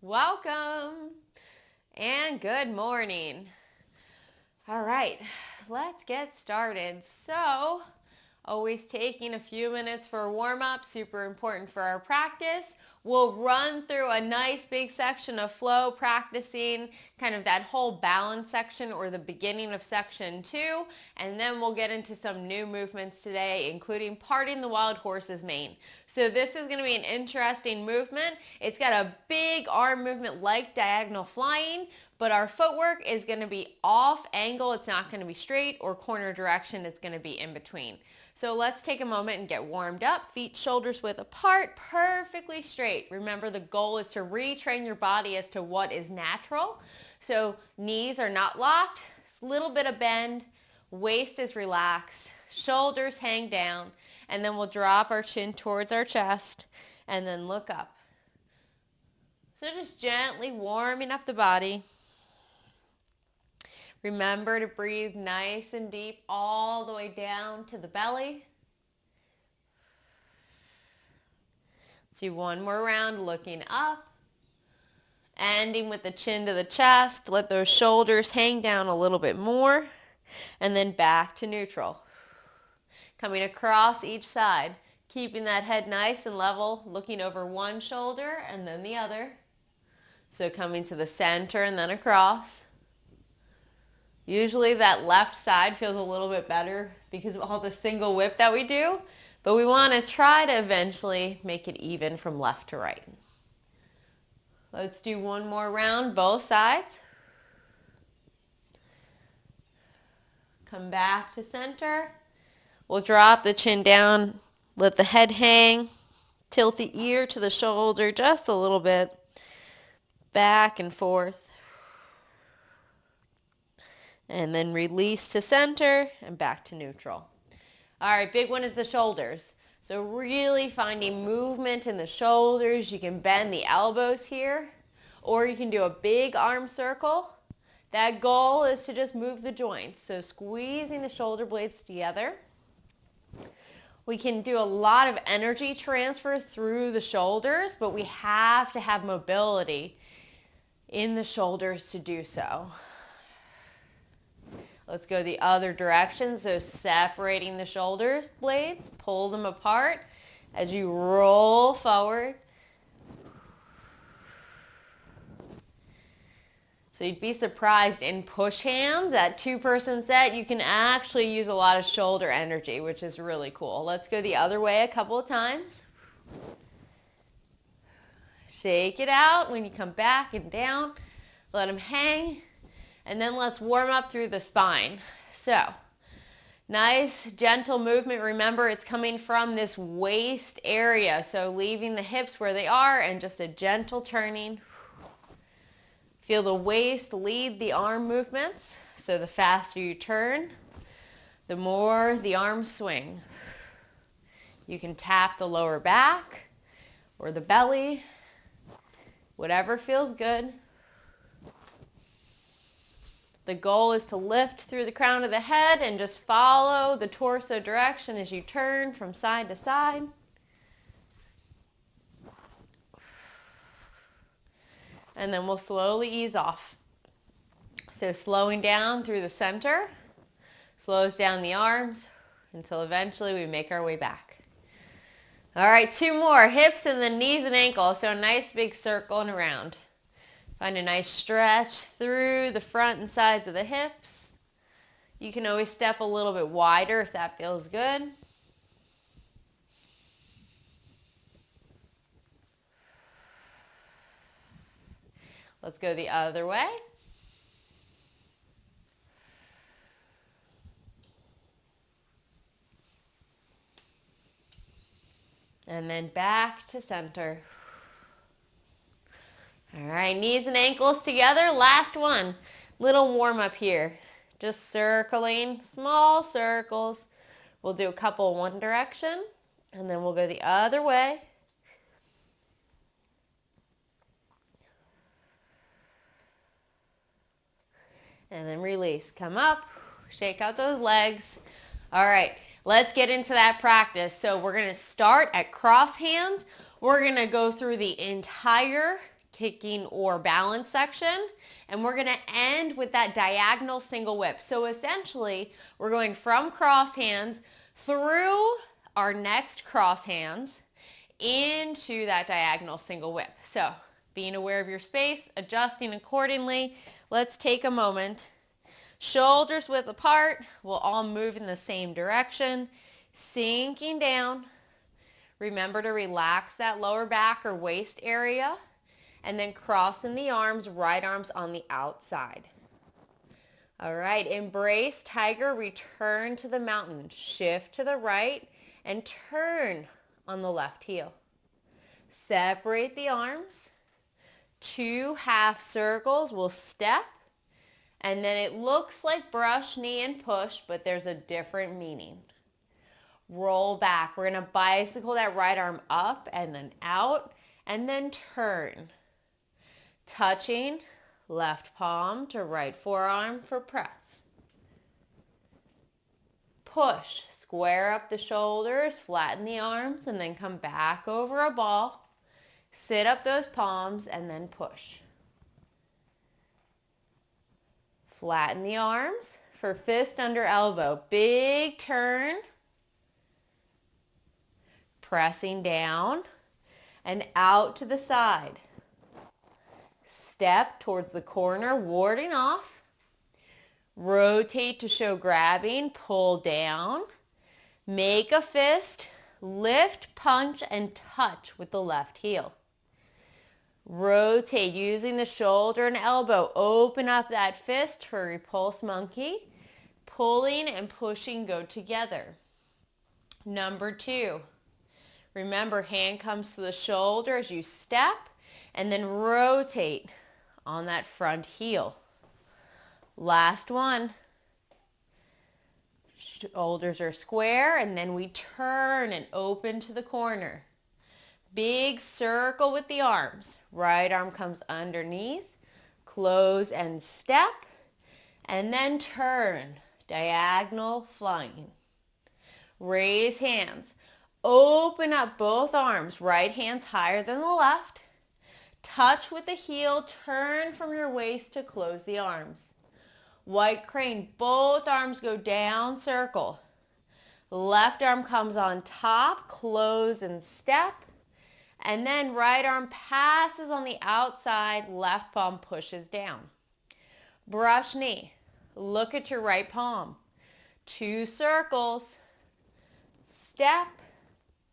Welcome and good morning. All right, let's get started. So, always taking a few minutes for a warm-up, super important for our practice. We'll run through a nice big section of flow, practicing kind of that whole balance section or the beginning of section 2, and then we'll get into some new movements today, including parting the wild horse's mane. So this is going to be an interesting movement. It's got a big arm movement like diagonal flying, but our footwork is going to be off angle. It's not going to be straight or corner direction. It's going to be in between. So let's take a moment and get warmed up. Feet, shoulders width apart, perfectly straight. Remember, the goal is to retrain your body as to what is natural. So knees are not locked, a little bit of bend, waist is relaxed, shoulders hang down, and then we'll drop our chin towards our chest and then look up. So just gently warming up the body. Remember to breathe nice and deep all the way down to the belly. Let's do one more round looking up. Ending with the chin to the chest. Let those shoulders hang down a little bit more. And then back to neutral. Coming across each side. Keeping that head nice and level. Looking over one shoulder and then the other. So coming to the center and then across. Usually that left side feels a little bit better because of all the single whip that we do, but we want to try to eventually make it even from left to right. Let's do one more round, both sides. Come back to center. We'll drop the chin down, let the head hang, tilt the ear to the shoulder just a little bit, back and forth. And then release to center and back to neutral. All right, big one is the shoulders. So really finding movement in the shoulders. You can bend the elbows here, or you can do a big arm circle. That goal is to just move the joints. So squeezing the shoulder blades together. We can do a lot of energy transfer through the shoulders, but we have to have mobility in the shoulders to do so. Let's go the other direction. So separating the shoulder blades, pull them apart as you roll forward. So you'd be surprised in push hands, that two-person set, you can actually use a lot of shoulder energy, which is really cool. Let's go the other way a couple of times. Shake it out when you come back and down. Let them hang. And then let's warm up through the spine. So, nice gentle movement. Remember, it's coming from this waist area. So leaving the hips where they are and just a gentle turning. Feel the waist lead the arm movements. So the faster you turn, the more the arms swing. You can tap the lower back or the belly, whatever feels good. The goal is to lift through the crown of the head and just follow the torso direction as you turn from side to side. And then we'll slowly ease off. So slowing down through the center, slows down the arms until eventually we make our way back. All right, two more, hips and then knees and ankles. So a nice big circle and around. Find a nice stretch through the front and sides of the hips. You can always step a little bit wider if that feels good. Let's go the other way. And then back to center. All right, knees and ankles together. Last one. Little warm up here. Just circling, small circles. We'll do a couple one direction, and then we'll go the other way. And then release. Come up, shake out those legs. All right, let's get into that practice. So we're going to start at cross hands. We're going to go through the entire kicking or balance section. And we're going to end with that diagonal single whip. So essentially, we're going from cross hands through our next cross hands into that diagonal single whip. So being aware of your space, adjusting accordingly. Let's take a moment. Shoulders width apart. We'll all move in the same direction. Sinking down. Remember to relax that lower back or waist area. And then crossing the arms, right arms on the outside. All right, embrace tiger, return to the mountain. Shift to the right and turn on the left heel. Separate the arms. 2 half circles. We'll step. And then it looks like brush, knee, and push, but there's a different meaning. Roll back. We're going to bicycle that right arm up and then out, and then turn. Touching left palm to right forearm for press. Push. Square up the shoulders, flatten the arms, and then come back over a ball. Sit up those palms, and then push. Flatten the arms for fist under elbow. Big turn. Pressing down and out to the side. Step towards the corner, warding off. Rotate to show grabbing, pull down. Make a fist, lift, punch, and touch with the left heel. Rotate using the shoulder and elbow. Open up that fist for repulse monkey. Pulling and pushing go together. Number 2. Remember, hand comes to the shoulder as you step and then rotate on that front heel. Last one. Shoulders are square and then we turn and open to the corner. Big circle with the arms. Right arm comes underneath. Close and step. And then turn. Diagonal flying. Raise hands. Open up both arms. Right hand's higher than the left. Touch with the heel. Turn from your waist to close the arms. White crane. Both arms go down, circle. Left arm comes on top. Close and step. And then right arm passes on the outside, left palm pushes down. Brush knee. Look at your right palm. 2 circles. Step,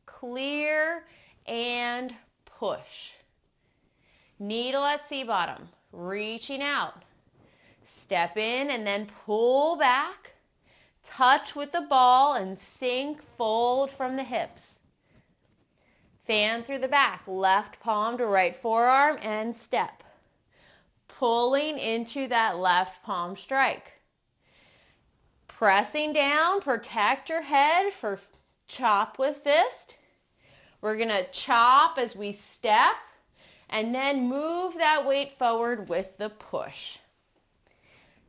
clear, and push. Needle at C-bottom. Reaching out. Step in and then pull back. Touch with the ball and sink, fold from the hips. Fan through the back, left palm to right forearm and step. Pulling into that left palm strike. Pressing down, protect your head for chop with fist. We're going to chop as we step and then move that weight forward with the push.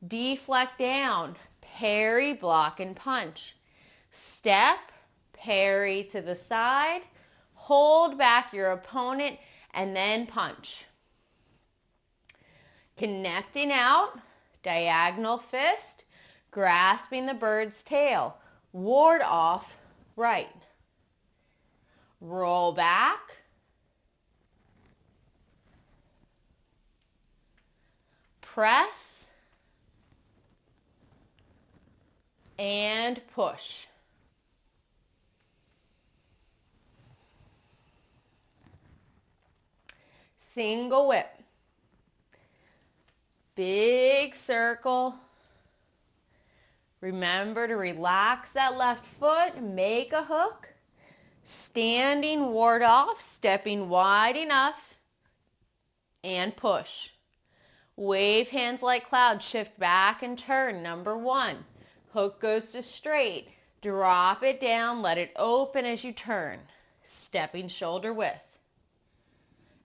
Deflect down, parry, block, and punch. Step, parry to the side. Hold back your opponent and then punch. Connecting out, diagonal fist, grasping the bird's tail. Ward off, right. Roll back. Press. And push. Single whip. Big circle. Remember to relax that left foot, make a hook. Standing, ward off, stepping wide enough, and push. Wave hands like clouds, shift back and turn. Number 1. Hook goes to straight. Drop it down, let it open as you turn. Stepping shoulder width.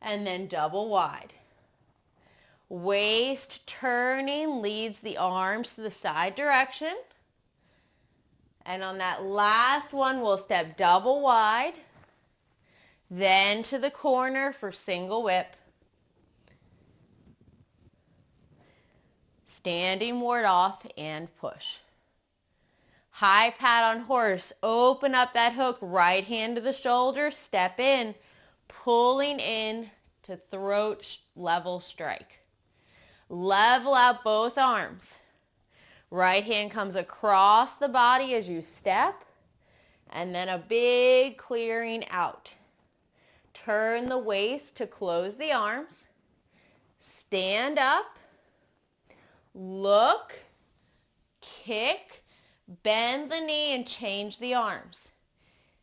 And then double wide. Waist turning leads the arms to the side direction. And on that last one, we'll step double wide. Then to the corner for single whip. Standing ward off and push. High pat on horse. Open up that hook. Right hand to the shoulder. Step in. Pulling in to throat level strike. Level out both arms. Right hand comes across the body as you step. And then a big clearing out. Turn the waist to close the arms. Stand up. Look. Kick. Bend the knee and change the arms.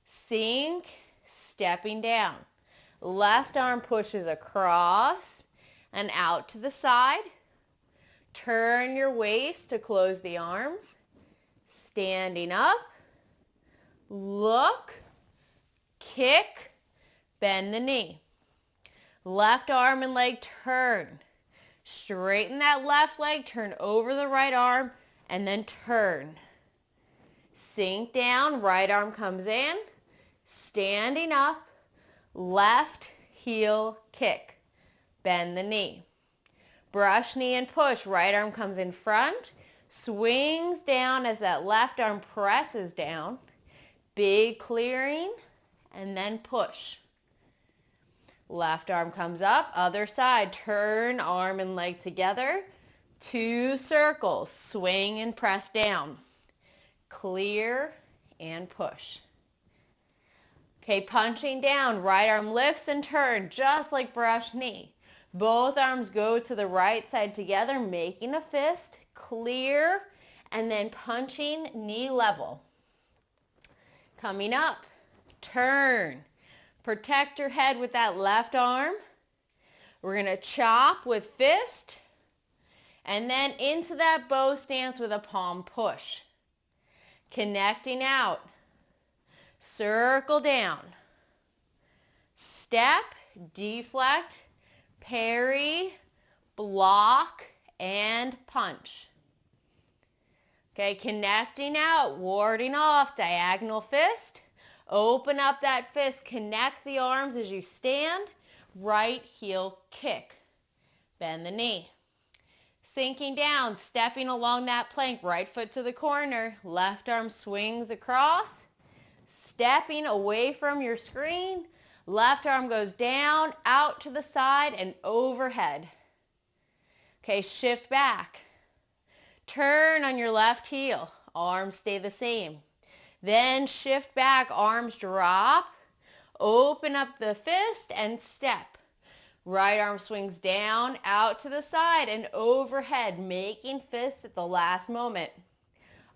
Sink. Stepping down. Left arm pushes across and out to the side. Turn your waist to close the arms. Standing up. Look. Kick. Bend the knee. Left arm and leg turn. Straighten that left leg. Turn over the right arm and then turn. Sink down. Right arm comes in. Standing up. Left heel kick. Bend the knee. Brush knee and push. Right arm comes in front. Swings down as that left arm presses down. Big clearing and then push. Left arm comes up. Other side. Turn arm and leg together. 2 circles. Swing and press down. Clear and push. Okay, punching down. Right arm lifts and turn just like brush knee. Both arms go to the right side together, making a fist. Clear and then punching knee level. Coming up. Turn. Protect your head with that left arm. We're going to chop with fist. And then into that bow stance with a palm push. Connecting out. Circle down. Step, deflect, parry, block, and punch. Okay, connecting out, warding off, diagonal fist. Open up that fist, connect the arms as you stand. Right heel kick. Bend the knee. Sinking down, stepping along that plank, right foot to the corner. Left arm swings across. Stepping away from your screen. Left arm goes down, out to the side, and overhead. Okay, shift back. Turn on your left heel. Arms stay the same. Then shift back, arms drop. Open up the fist and step. Right arm swings down, out to the side, and overhead, making fists at the last moment.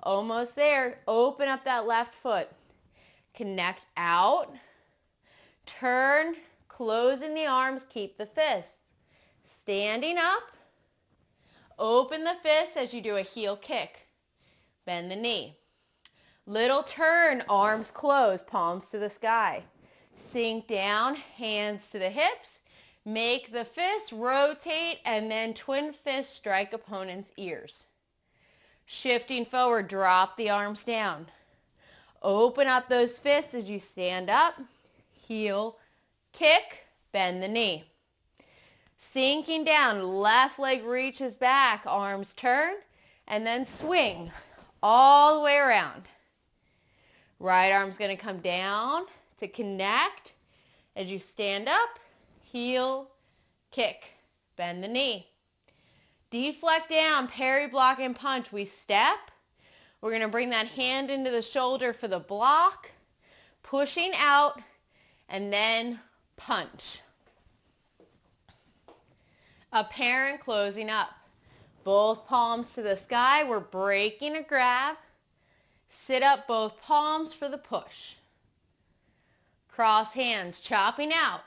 Almost there. Open up that left foot. Connect out. Turn, closing the arms, keep the fists. Standing up. Open the fist as you do a heel kick. Bend the knee. Little turn, arms close, palms to the sky. Sink down, hands to the hips. Make the fist, rotate, and then twin fist strike opponent's ears. Shifting forward, drop the arms down. Open up those fists as you stand up. Heel, kick, bend the knee. Sinking down, left leg reaches back, arms turn, and then swing all the way around. Right arm's going to come down to connect as you stand up. Heel, kick, bend the knee. Deflect down, parry, block, and punch. We step. We're going to bring that hand into the shoulder for the block, pushing out, and then punch. Apparent closing up. Both palms to the sky. We're breaking a grab. Sit up both palms for the push. Cross hands, chopping out.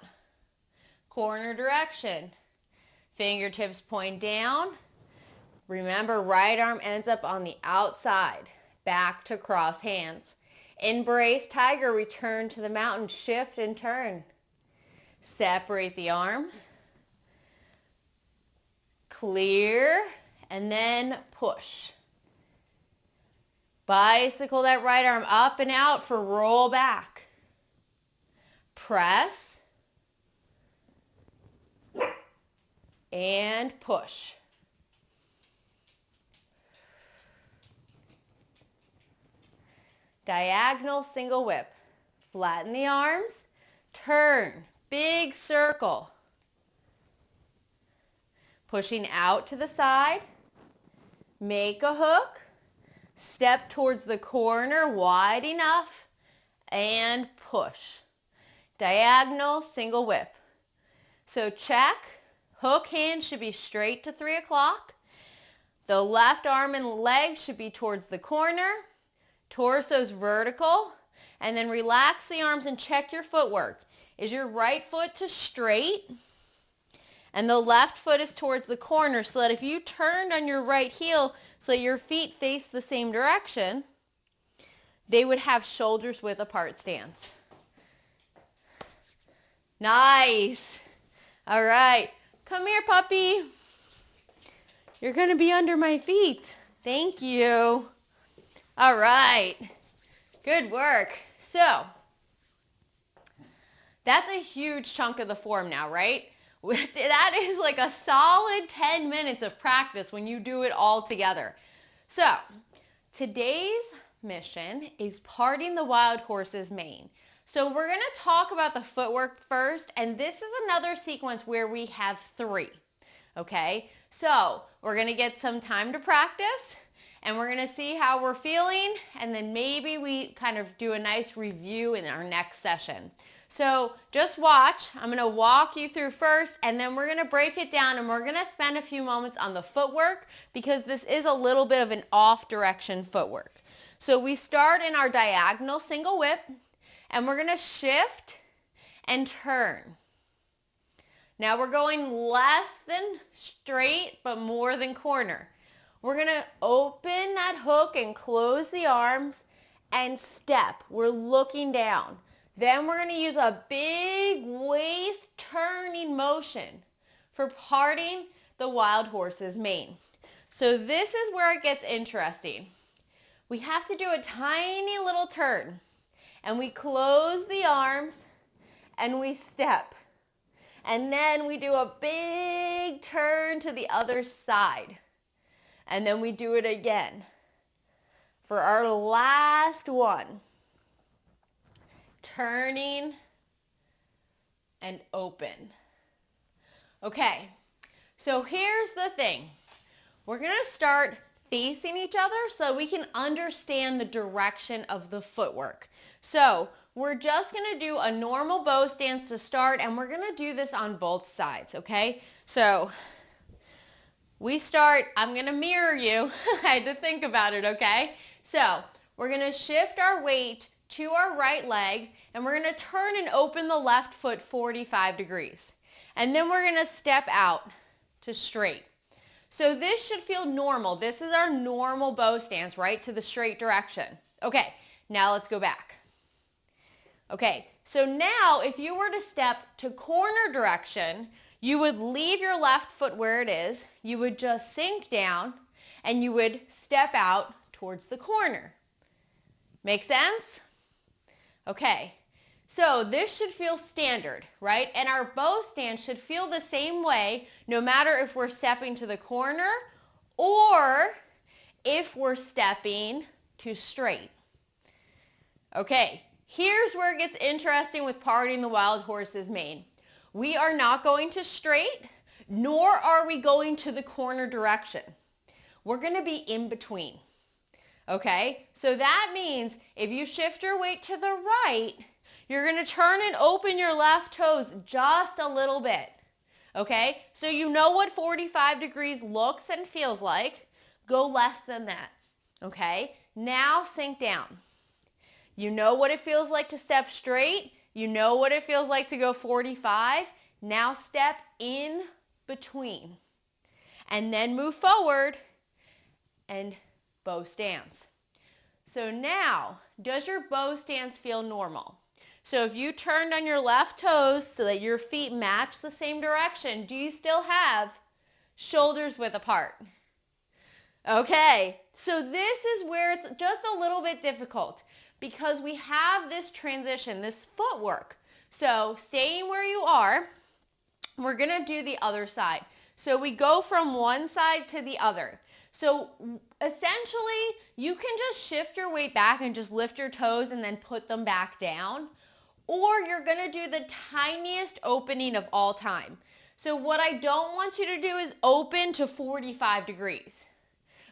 Corner direction. Fingertips point down. Remember, right arm ends up on the outside. Back to cross hands. Embrace tiger, return to the mountain, shift and turn. Separate the arms. Clear, and then push. Bicycle that right arm up and out for roll back. Press. And push. diagonal single whip. Flatten the arms, turn, big circle. Pushing out to the side, make a hook, step towards the corner wide enough, and push. Diagonal single whip. So check, hook hand should be straight to 3 o'clock. The left arm and leg should be towards the corner. Torso's vertical. And then relax the arms and check your footwork. Is your right foot to straight? And the left foot is towards the corner, so that if you turned on your right heel so your feet face the same direction, they would have shoulders width apart stance. Nice. All right. Come here, puppy. You're going to be under my feet. Thank you. All right. Good work. So, that's a huge chunk of the form now, right? That is like a solid 10 minutes of practice when you do it all together. So, today's mission is parting the wild horse's mane. So we're going to talk about the footwork first, and this is another sequence where we have 3. Okay, so we're going to get some time to practice, and we're going to see how we're feeling, and then maybe we kind of do a nice review in our next session. So just watch. I'm going to walk you through first, and then we're going to break it down, and we're going to spend a few moments on the footwork because this is a little bit of an off direction footwork. So we start in our diagonal single whip, and we're going to shift and turn. Now we're going less than straight, but more than corner. We're going to open that hook and close the arms and step. We're looking down. Then we're going to use a big waist turning motion for parting the wild horse's mane. So this is where it gets interesting. We have to do a tiny little turn, and we close the arms and we step. And then we do a big turn to the other side. And then we do it again for our last one. Turning and open. Okay, so here's the thing. We're going to start facing each other so we can understand the direction of the footwork. So we're just going to do a normal bow stance to start, and we're going to do this on both sides, okay? So we start, I'm going to mirror you. I had to think about it, okay? So we're going to shift our weight to our right leg, and we're going to turn and open the left foot 45 degrees. And then we're going to step out to straight. So this should feel normal. This is our normal bow stance, right, to the straight direction. Okay, now let's go back. Okay, so now if you were to step to corner direction, you would leave your left foot where it is, you would just sink down, and you would step out towards the corner. Make sense? Okay, so this should feel standard, right? And our bow stance should feel the same way no matter if we're stepping to the corner or if we're stepping to straight. Okay, here's where it gets interesting with parting the wild horse's mane. We are not going to straight, nor are we going to the corner direction. We're going to be in between. Okay, so that means if you shift your weight to the right, you're going to turn and open your left toes just a little bit. Okay, so you know what 45 degrees looks and feels like. Go less than that. Okay, now sink down. You know what it feels like to step straight. You know what it feels like to go 45. Now step in between. And then move forward and bow stance. So now, does your bow stance feel normal? So if you turned on your left toes so that your feet match the same direction, do you still have shoulders width apart? Okay, so this is where it's just a little bit difficult because we have this transition, this footwork. So staying where you are, we're going to do the other side. So we go from one side to the other. So essentially, you can just shift your weight back and just lift your toes and then put them back down. Or you're gonna do the tiniest opening of all time. So what I don't want you to do is open to 45 degrees.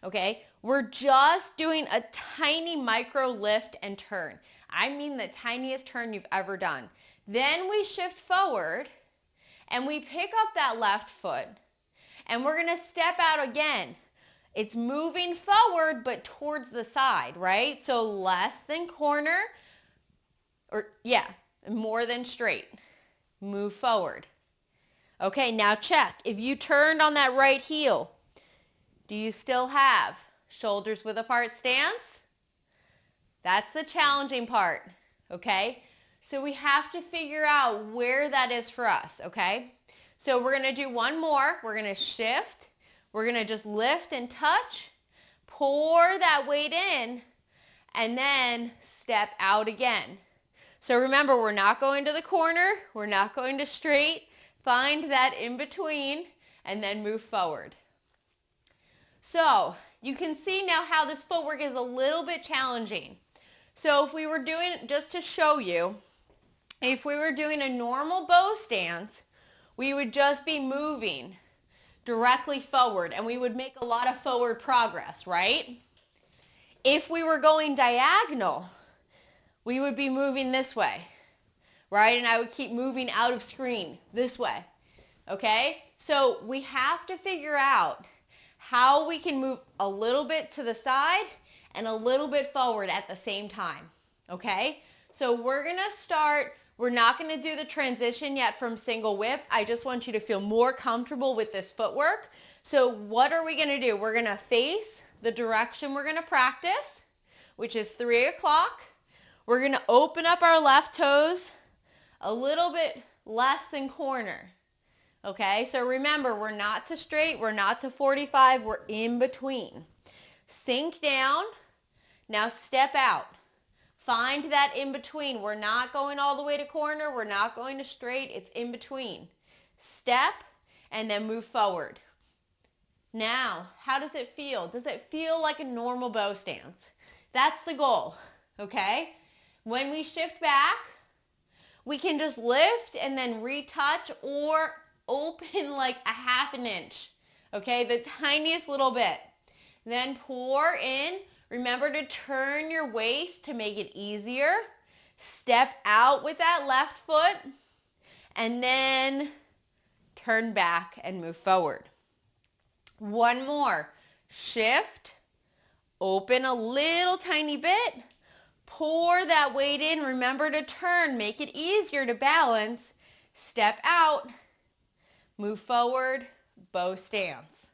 Okay, we're just doing a tiny micro lift and turn. I mean the tiniest turn you've ever done. Then we shift forward and we pick up that left foot and we're gonna step out again. It's moving forward but towards the side, right? So less than corner, or yeah, more than straight. Move forward. Okay, now check. If you turned on that right heel, do you still have shoulders width apart stance? That's the challenging part, okay? So we have to figure out where that is for us, okay? So we're gonna do one more. We're gonna shift. We're gonna just lift and touch, pour that weight in, and then step out again. So remember, we're not going to the corner. We're not going to straight. Find that in between and then move forward. So you can see now how this footwork is a little bit challenging. So if we were doing, just to show you, if we were doing a normal bow stance, we would just be moving directly forward and we would make a lot of forward progress, right? If we were going diagonal, we would be moving this way, right? And I would keep moving out of screen this way, okay? So we have to figure out how we can move a little bit to the side and a little bit forward at the same time, okay? So we're gonna start, we're not gonna do the transition yet from single whip. I just want you to feel more comfortable with this footwork. So what are we gonna do? We're gonna face the direction we're gonna practice, which is 3 o'clock. We're gonna open up our left toes a little bit less than corner. Okay, so remember, we're not to straight, we're not to 45, we're in between. Sink down, now step out. Find that in between. We're not going all the way to corner, we're not going to straight, it's in between. Step and then move forward. Now, how does it feel? Does it feel like a normal bow stance? That's the goal, okay? When we shift back, we can just lift and then retouch or open like a half an inch, okay? The tiniest little bit. Then pour in. Remember to turn your waist to make it easier. Step out with that left foot and then turn back and move forward. One more. Shift, open a little tiny bit, pour that weight in. Remember to turn, make it easier to balance. Step out, move forward, bow stance.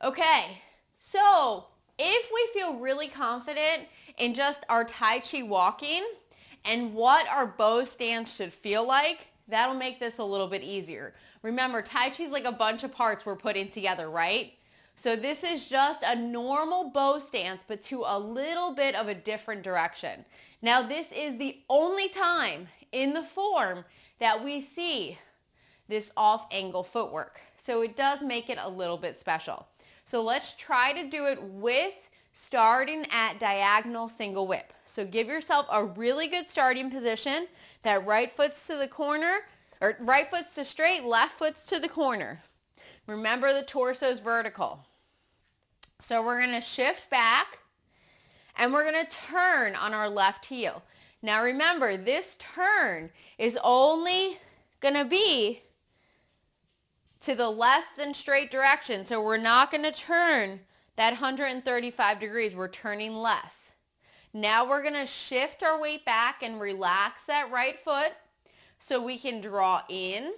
Okay, so if we feel really confident in just our Tai Chi walking and what our bow stance should feel like, that'll make this a little bit easier. Remember, Tai Chi is like a bunch of parts we're putting together, right? So this is just a normal bow stance, but to a little bit of a different direction. Now this is the only time in the form that we see this off-angle footwork. So it does make it a little bit special. So let's try to do it with starting at diagonal single whip. So give yourself a really good starting position. That right foot's to the corner, or right foot's to straight, left foot's to the corner. Remember the torso's vertical. So we're gonna shift back and we're gonna turn on our left heel. Now remember, this turn is only gonna be to the less than straight direction. So we're not gonna turn that 135 degrees, we're turning less. Now we're gonna shift our weight back and relax that right foot so we can draw in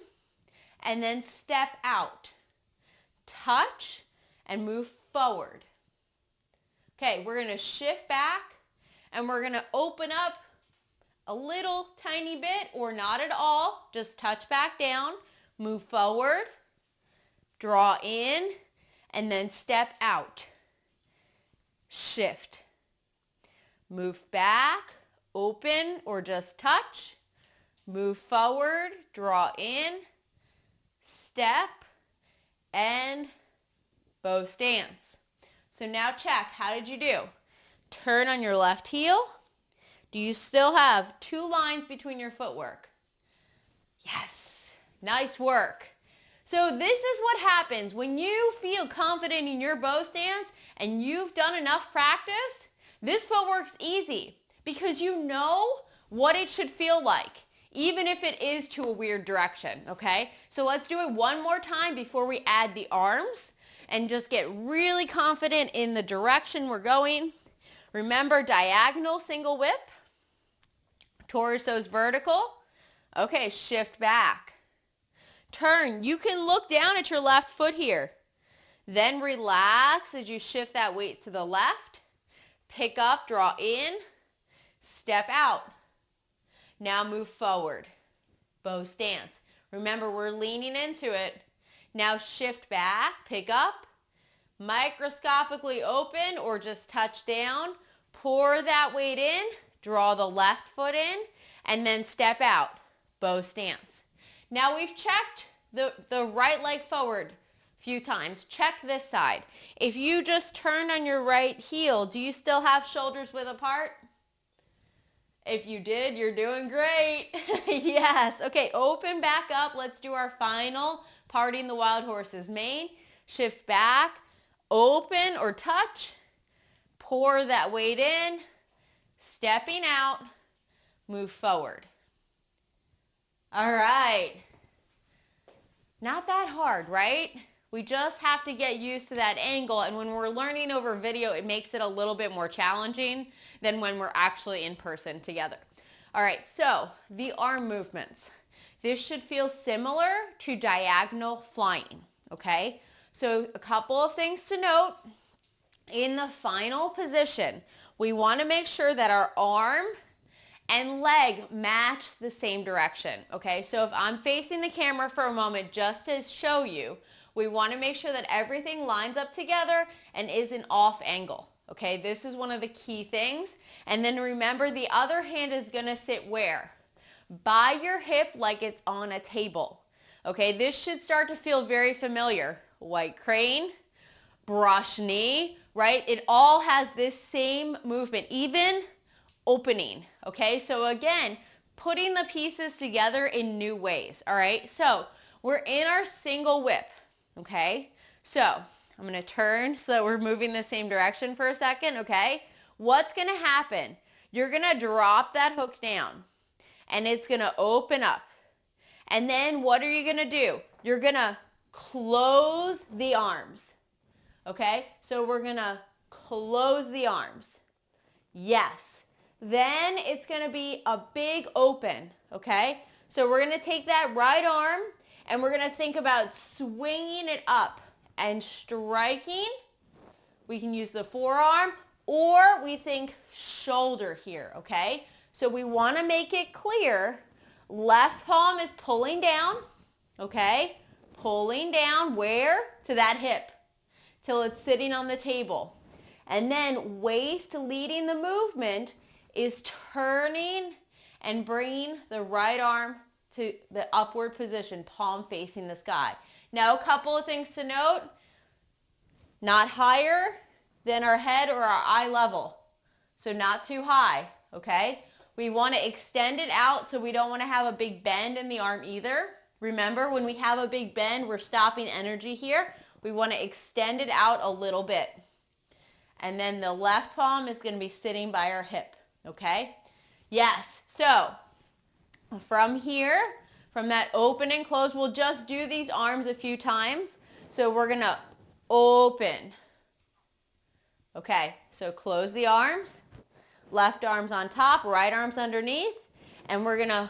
and then step out. Touch and move forward. Okay, we're gonna shift back and we're gonna open up a little tiny bit or not at all. Just touch back down, move forward, draw in, and then step out. Shift. Move back, open or just touch, move forward, draw in, step, and bow stance. So now check, how did you do? Turn on your left heel. Do you still have 2 lines between your footwork? Yes, nice work. So this is what happens when you feel confident in your bow stance and you've done enough practice. This footwork's easy because you know what it should feel like, even if it is to a weird direction, okay? So let's do it one more time before we add the arms and just get really confident in the direction we're going. Remember, diagonal single whip, torso's vertical. Okay, shift back. Turn. You can look down at your left foot here. Then relax as you shift that weight to the left. Pick up, draw in, step out. Now move forward. Bow stance. Remember, we're leaning into it. Now shift back, pick up, microscopically open or just touch down. Pour that weight in, draw the left foot in, and then step out. Bow stance. Now we've checked the right leg forward a few times. Check this side. If you just turn on your right heel, do you still have shoulders width apart? If you did, you're doing great. Yes. Okay, open back up. Let's do our final parting the wild horse's mane. Shift back, open or touch. Pour that weight in, stepping out, move forward. All right. Not that hard, right? We just have to get used to that angle, and when we're learning over video, it makes it a little bit more challenging than when we're actually in person together. All right, so the arm movements. This should feel similar to diagonal flying, okay? So a couple of things to note. In the final position, we want to make sure that our arm and leg match the same direction, okay? So if I'm facing the camera for a moment just to show you, we want to make sure that everything lines up together and is an off angle, okay? This is one of the key things. And then remember, the other hand is going to sit where? By your hip like it's on a table, okay? This should start to feel very familiar. White crane, brush knee, right? It all has this same movement, even opening, okay? So again, putting the pieces together in new ways, all right? So we're in our single whip, okay? So I'm gonna turn so that we're moving the same direction for a second, okay? What's gonna happen? You're gonna drop that hook down and it's gonna open up. And then what are you gonna do? You're gonna close the arms, okay? So we're gonna close the arms. Yes. Then it's gonna be a big open, okay? So we're gonna take that right arm and we're gonna think about swinging it up and striking. We can use the forearm or we think shoulder here, okay? So we wanna make it clear. Left palm is pulling down, okay? Pulling down where? To that hip, till it's sitting on the table. And then waist leading the movement is turning and bringing the right arm to the upward position, palm facing the sky. Now, a couple of things to note. Not higher than our head or our eye level. So not too high, okay? We want to extend it out, so we don't want to have a big bend in the arm either. Remember, when we have a big bend, we're stopping energy here. We want to extend it out a little bit. And then the left palm is going to be sitting by our hip, okay? Yes, so from here, from that open and close, we'll just do these arms a few times. So we're going to open. Okay, so close the arms. Left arm's on top, right arm's underneath. And we're going to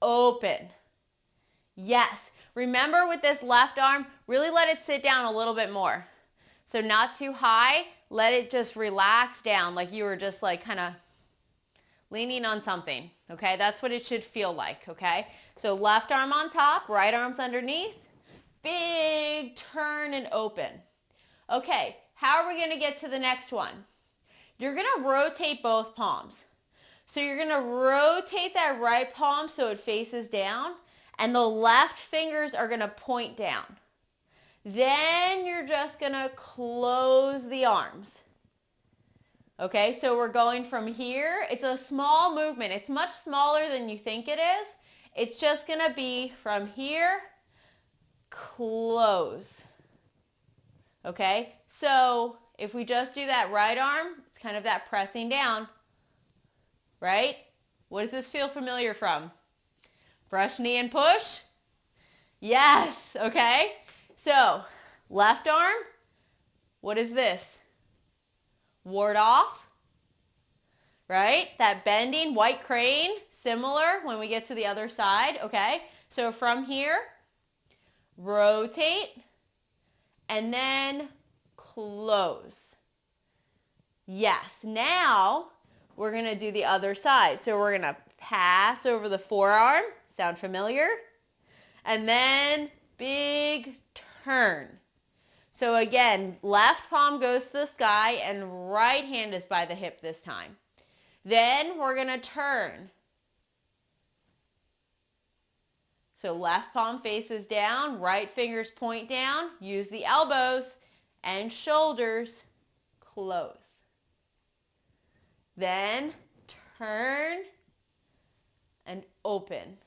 open. Yes. Remember with this left arm, really let it sit down a little bit more. So not too high. Let it just relax down like you were just like kind of leaning on something. Okay, that's what it should feel like. Okay, so left arm on top, right arm's underneath. Big turn and open. Okay, how are we going to get to the next one? You're going to rotate both palms. So you're going to rotate that right palm so it faces down, and the left fingers are going to point down. Then you're just gonna close the arms. Okay, so we're going from here. It's a small movement. It's much smaller than you think it is. It's just gonna be from here, close. Okay, so if we just do that right arm, it's kind of that pressing down, right? What does this feel familiar from? Brush knee and push? Yes, okay. So left arm, what is this? Ward off, right? That bending, white crane, similar when we get to the other side, okay? So from here, rotate, and then close. Yes, now we're gonna do the other side. So we're gonna pass over the forearm, sound familiar? And then big turn. So again, left palm goes to the sky and right hand is by the hip this time. Then we're gonna turn. So left palm faces down, right fingers point down, use the elbows and shoulders, close. Then turn and open.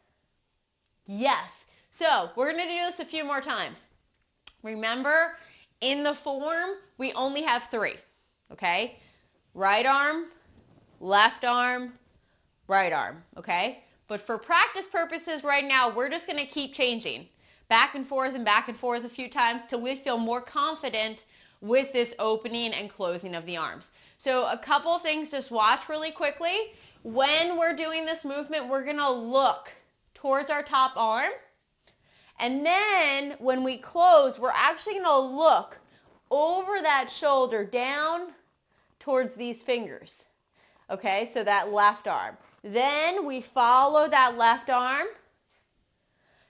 Yes, so we're gonna do this a few more times. Remember, in the form, we only have 3, okay? Right arm, left arm, right arm, okay? But for practice purposes right now, we're just gonna keep changing back and forth a few times till we feel more confident with this opening and closing of the arms. So a couple of things, just watch really quickly. When we're doing this movement, we're gonna look towards our top arm. And then when we close, we're actually gonna look over that shoulder down towards these fingers. Okay, so that left arm. Then we follow that left arm.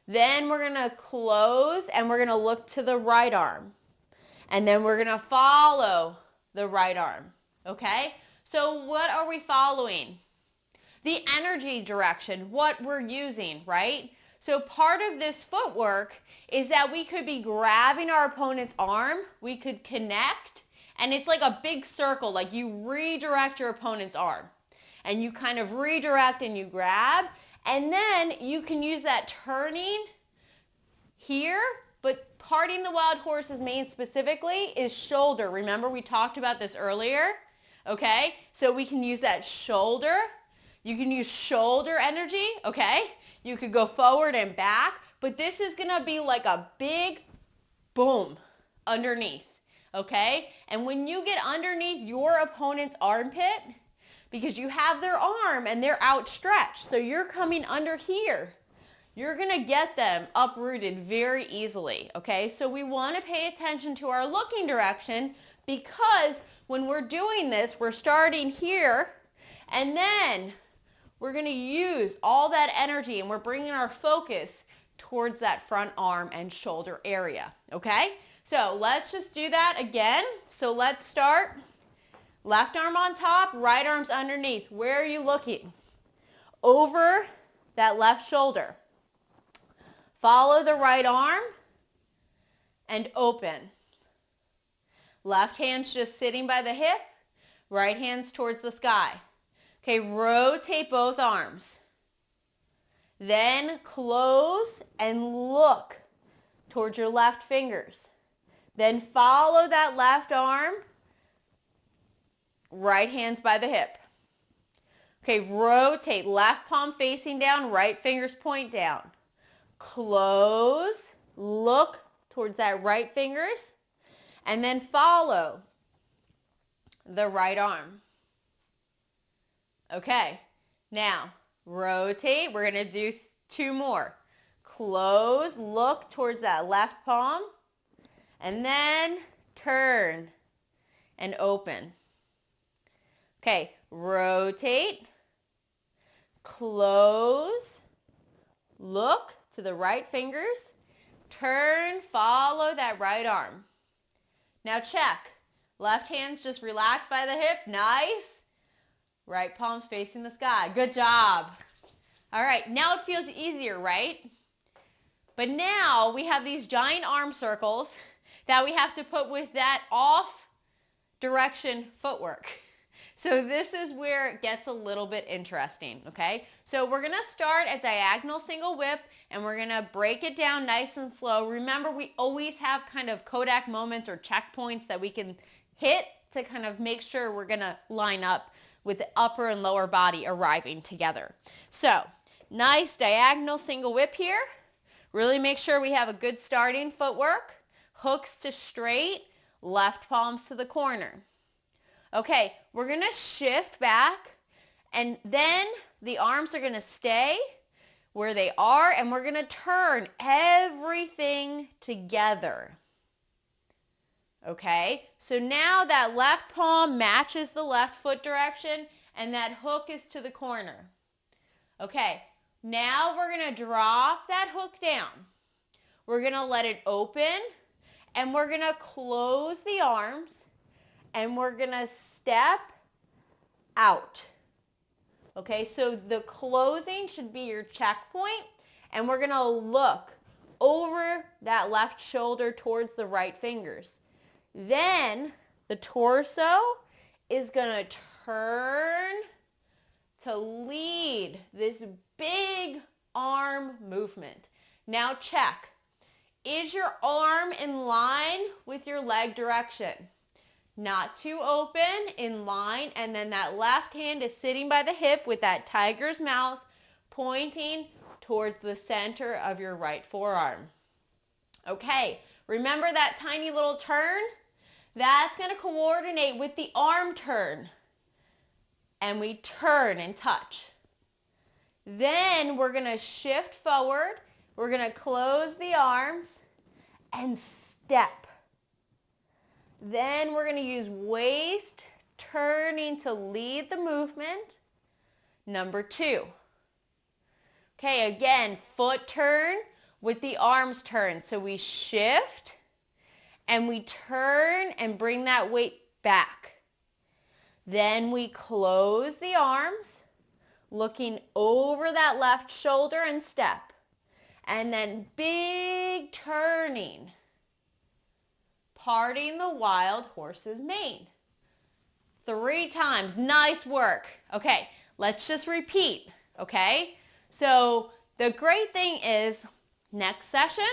Then we're gonna close and we're gonna look to the right arm. And then we're gonna follow the right arm. Okay, so what are we following? The energy direction, what we're using, right? So part of this footwork is that we could be grabbing our opponent's arm, we could connect, and it's like a big circle, like you redirect your opponent's arm. And you kind of redirect and you grab, and then you can use that turning here, but parting the wild horse's mane specifically is shoulder. Remember we talked about this earlier, okay? So we can use that shoulder. You can use shoulder energy, okay? You could go forward and back, but this is gonna be like a big boom underneath, okay? And when you get underneath your opponent's armpit, because you have their arm and they're outstretched, so you're coming under here, you're gonna get them uprooted very easily, okay? So we wanna pay attention to our looking direction because when we're doing this, we're starting here and then we're gonna use all that energy and we're bringing our focus towards that front arm and shoulder area, okay? So let's just do that again. So let's start. Left arm on top, right arm's underneath. Where are you looking? Over that left shoulder. Follow the right arm and open. Left hand's just sitting by the hip, right hand's towards the sky. Okay, rotate both arms. Then close and look towards your left fingers. Then follow that left arm. Right hand's by the hip. Okay, rotate, left palm facing down, right fingers point down. Close, look towards that right fingers, and then follow the right arm. Okay, now rotate, we're gonna do 2 more. Close, look towards that left palm, and then turn and open. Okay, rotate, close, look to the right fingers, turn, follow that right arm. Now check, left hand's just relaxed by the hip, nice. Right palm's facing the sky, good job. All right, now it feels easier, right? But now we have these giant arm circles that we have to put with that off direction footwork. So this is where it gets a little bit interesting, okay? So we're gonna start at diagonal single whip and we're gonna break it down nice and slow. Remember, we always have kind of Kodak moments or checkpoints that we can hit to kind of make sure we're gonna line up with the upper and lower body arriving together. So nice diagonal single whip here. Really make sure we have a good starting footwork. Hooks to straight, left palms to the corner. Okay, we're gonna shift back and then the arms are gonna stay where they are and we're gonna turn everything together. Okay, so now that left palm matches the left foot direction and that hook is to the corner. Okay, now we're gonna drop that hook down. We're gonna let it open and we're gonna close the arms and we're gonna step out. Okay, so the closing should be your checkpoint and we're gonna look over that left shoulder towards the right fingers. Then the torso is gonna turn to lead this big arm movement. Now check, is your arm in line with your leg direction? Not too open, in line, and then that left hand is sitting by the hip with that tiger's mouth pointing towards the center of your right forearm. Okay, remember that tiny little turn? That's going to coordinate with the arm turn. And we turn and touch. Then we're going to shift forward. We're going to close the arms and step. Then we're going to use waist turning to lead the movement. Number 2. Okay, again, foot turn with the arms turn. So we shift and we turn and bring that weight back. Then we close the arms, looking over that left shoulder and step. And then big turning. Parting the wild horse's mane. 3 times. Nice work. Okay, let's just repeat, okay? So the great thing is next session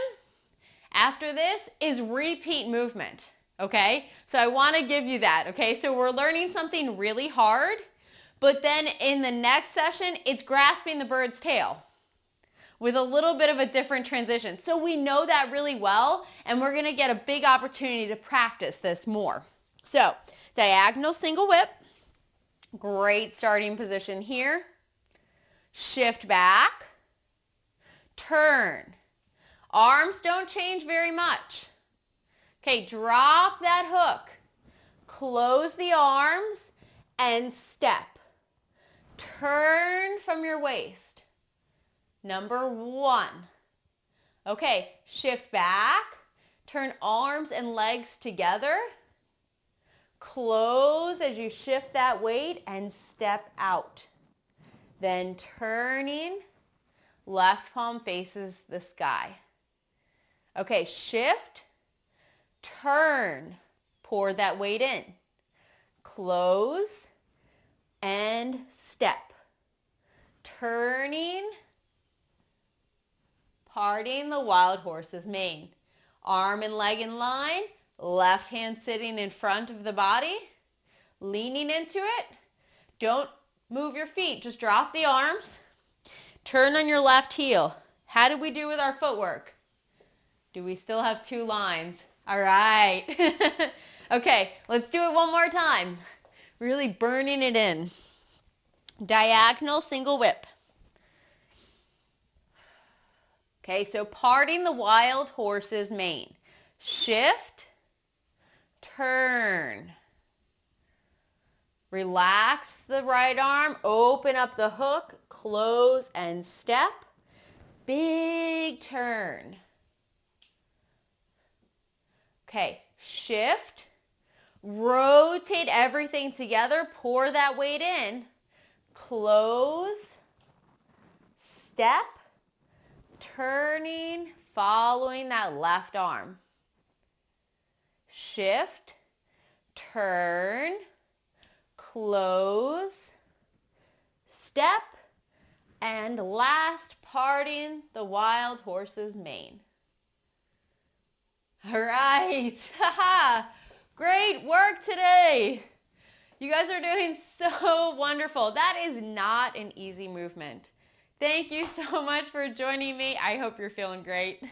after this is repeat movement, okay? So I want to give you that, okay? So we're learning something really hard, but then in the next session, it's grasping the bird's tail with a little bit of a different transition. So we know that really well, and we're gonna get a big opportunity to practice this more. So, diagonal single whip, great starting position here. Shift back, turn. Arms don't change very much. Okay, drop that hook. Close the arms and step. Turn from your waist. Number 1. Okay, shift back, turn arms and legs together, close as you shift that weight and step out. Then turning, left palm faces the sky. Okay, shift, turn, pour that weight in, close and step. Turning, parting the wild horse's mane. Arm and leg in line, left hand sitting in front of the body, leaning into it. Don't move your feet, just drop the arms. Turn on your left heel. How did we do with our footwork? Do we still have 2 lines? All right. Okay, let's do it one more time. Really burning it in. Diagonal single whip. Okay, so parting the wild horse's mane. Shift, turn. Relax the right arm, open up the hook, close and step. Big turn. Okay, shift, rotate everything together, pour that weight in, close, step, turning, following that left arm. shift, turn, close, step, and last, parting the wild horse's mane. All right. Great work today. You guys are doing so wonderful. That is not an easy movement. Thank you so much for joining me. I hope you're feeling great.